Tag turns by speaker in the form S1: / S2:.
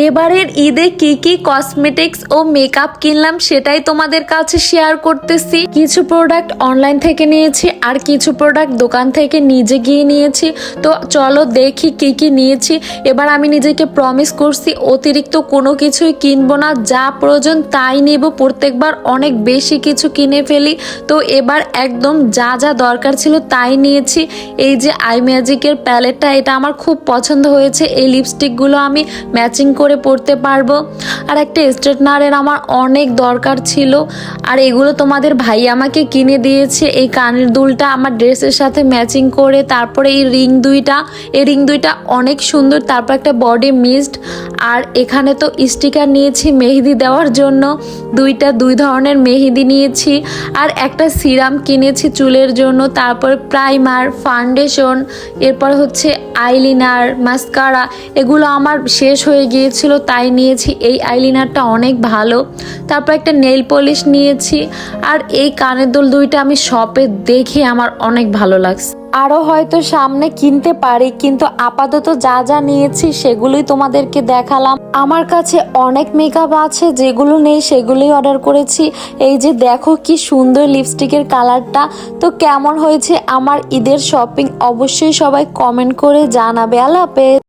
S1: এবারের ঈদে কি কি কসমেটিক্স ও মেকআপ কিনলাম সেটাই তোমাদের কাছে শেয়ার করতেছি। কিছু প্রোডাক্ট অনলাইন থেকে নিয়েছি আর কিছু প্রোডাক্ট দোকান থেকে নিজে গিয়ে নিয়েছি। তো চলো দেখি কি কি নিয়েছি। এবার আমি নিজেকে প্রমিস করছি অতিরিক্ত কোনো কিছুই কিনবো না, যা প্রয়োজন তাই নেব। প্রত্যেকবার অনেক বেশি কিছু কিনে ফেলি, তো এবার একদম যা যা দরকার ছিল তাই নিয়েছি। এই যে আই ম্যাজিকের প্যালেটটা, এটা আমার খুব পছন্দ হয়েছে। এই লিপস্টিকগুলো আমি ম্যাচিং করে পরতে পারবো। আর একটা স্ট্রেটনারের আমার অনেক দরকার ছিল, আর এগুলো তোমাদের ভাই আমাকে কিনে দিয়েছে। এই কানের দুলটা আমার ড্রেসের সাথে ম্যাচিং করে, তারপরে এই রিং দুইটা অনেক সুন্দর। তারপর একটা বডি মিস্ট, আর এখানে তো স্টিকার নিয়েছি মেহেদি দেওয়ার জন্য। দুই ধরনের মেহেদি নিয়েছি, আর একটা সিরাম কিনেছি চুলের জন্য। তারপর প্রাইমার, ফাউন্ডেশন, এরপর হচ্ছে আইলিনার, মাস্কারা, এগুলো আমার শেষ হয়ে গিয়েছিল তাই নিয়েছি। এই আইলিনারটা অনেক ভালো। তারপর একটা নেল পলিশ নিয়েছি, আর এই কানের দুল দুইটা আমি শপে দেখে আমার অনেক ভালো লাগছে। আরও হয়তো সামনে কিনতে পারি, কিন্তু আপাতত যা যা নিয়েছি সেগুলোই তোমাদেরকে দেখালাম। আমার কাছে অনেক মেকআপ আছে, যেগুলো নেই সেগুলোই অর্ডার করেছি। এই যে দেখো কি সুন্দর লিপস্টিকের কালারটা। তো কেমন হয়েছে আমার ঈদের শপিং অবশ্যই সবাই কমেন্ট করে জানাবে। আল্লাহ হাফেজ।